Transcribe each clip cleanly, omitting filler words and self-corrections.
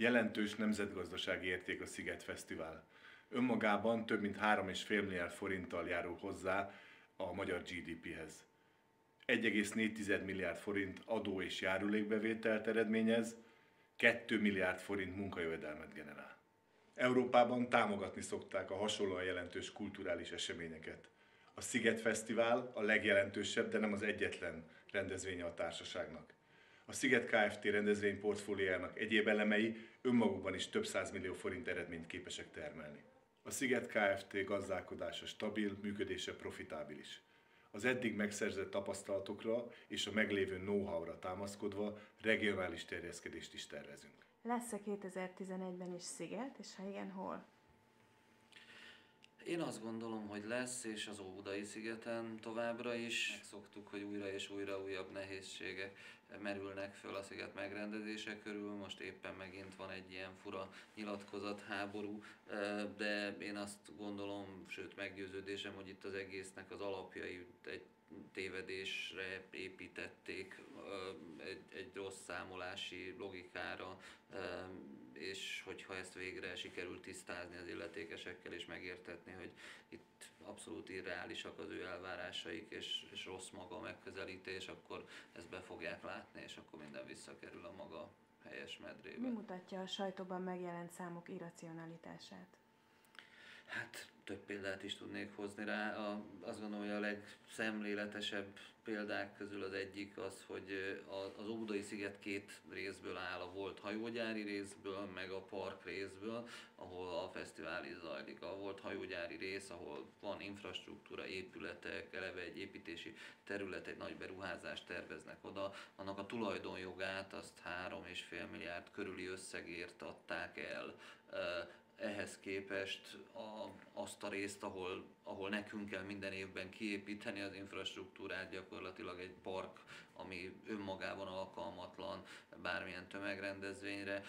Jelentős nemzetgazdasági érték a Sziget Fesztivál. Önmagában több mint 3,5 milliárd forinttal járul hozzá a magyar GDP-hez. 1,4 milliárd forint adó és járulékbevételt eredményez, 2 milliárd forint munkajövedelmet generál. Európában támogatni szokták a hasonlóan jelentős kulturális eseményeket. A Sziget Fesztivál a legjelentősebb, de nem az egyetlen rendezvénye a társaságnak. A Sziget Kft. Rendezvényportfóliójának egyéb elemei önmagukban is több 100 millió forint eredményt képesek termelni. A Sziget Kft. Gazdálkodása stabil, működése profitábilis. Az eddig megszerzett tapasztalatokra és a meglévő know-how-ra támaszkodva regionális terjeszkedést is tervezünk. Lesz-e 2011-ben is Sziget, és ha igen, hol? Én azt gondolom, hogy lesz, és az Óbudai szigeten továbbra is. Megszoktuk, hogy újra és újra újabb nehézségek merülnek föl a sziget megrendezése körül. Most éppen megint van egy ilyen fura nyilatkozatháború, de én azt gondolom, sőt meggyőződésem, hogy itt az egésznek az alapjai egy tévedésre építették, egy rossz számolási logikára, és hogyha ezt végre sikerült tisztázni az illetékesekkel és megértetni, hogy itt abszolút irreálisak az ő elvárásaik és rossz maga a megközelítés, akkor ezt be fogják látni, és akkor minden visszakerül a maga helyes medrébe. Mi mutatja a sajtóban megjelent számok irracionalitását? Hát több példát is tudnék hozni rá. Azt gondolom, hogy a legszemléletesebb példák közül az egyik az, hogy az Óbudai sziget két részből áll, a volt hajógyári részből, meg a park részből, ahol a fesztivál is zajlik. A volt hajógyári rész, ahol van infrastruktúra, épületek, eleve egy építési terület, egy nagy beruházást terveznek oda, annak a tulajdonjogát azt 3,5 milliárd körüli összegért adták el. Ehhez képest azt a részt, ahol nekünk kell minden évben kiépíteni az infrastruktúrát, gyakorlatilag egy park, ami önmagában alkalmatlan bármilyen tömegrendezvényre,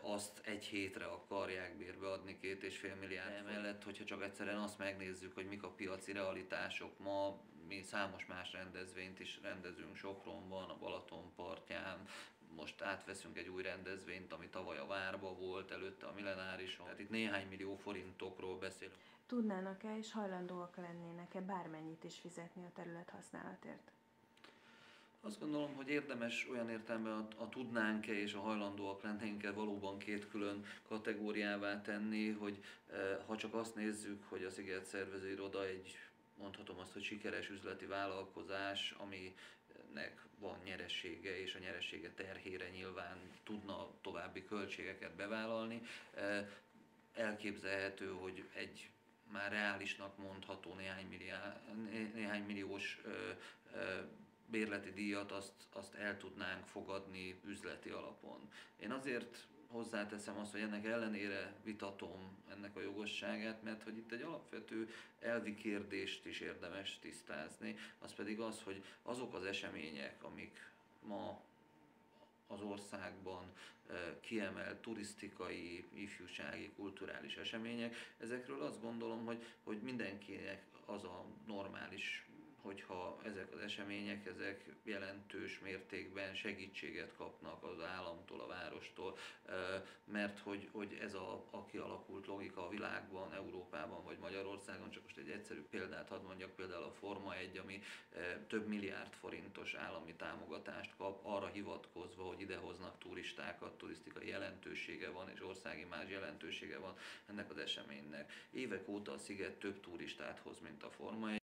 azt egy hétre akarják bérbe adni 2,5 milliárd. Emellett, hogyha csak egyszerűen azt megnézzük, hogy mik a piaci realitások ma, mi számos más rendezvényt is rendezünk Sopronban, a Balaton partján, most átveszünk egy új rendezvényt, ami tavaly a Várban volt, előtte a Millenárison. Tehát itt néhány millió forintokról beszélünk. Tudnának-e és hajlandóak lennének-e bármennyit is fizetni a terület használatért? Azt gondolom, hogy érdemes olyan értelemben a tudnánk-e és a hajlandóak lennénk-e valóban két külön kategóriává tenni, hogy ha csak azt nézzük, hogy a Sziget Szervezőiroda egy, mondhatom azt, hogy sikeres üzleti vállalkozás, aminek van nyeresége, és a nyeresége terhére nyilván tudna további költségeket bevállalni. Elképzelhető, hogy egy már reálisnak mondható néhány milliós bérleti díjat azt el tudnánk fogadni üzleti alapon. Én azért hozzáteszem azt, hogy ennek ellenére vitatom ennek a jogosságát, mert hogy itt egy alapvető elvi kérdést is érdemes tisztázni, az pedig az, hogy azok az események, amik ma az országban kiemelt turisztikai, ifjúsági, kulturális események, ezekről azt gondolom, hogy mindenkinek az a normális, hogyha ezek az események jelentős mértékben segítséget kapnak az államtól, a várostól, mert hogy ez a kialakult logika a világban, Európában vagy Magyarországon, csak most egy egyszerű példát hadd mondjak, például a Forma 1, ami több milliárd forintos állami támogatást kap, arra hivatkozva, hogy idehoznak turistákat, turisztikai jelentősége van, és országi más jelentősége van ennek az eseménynek. Évek óta a sziget több turistát hoz, mint a Forma 1.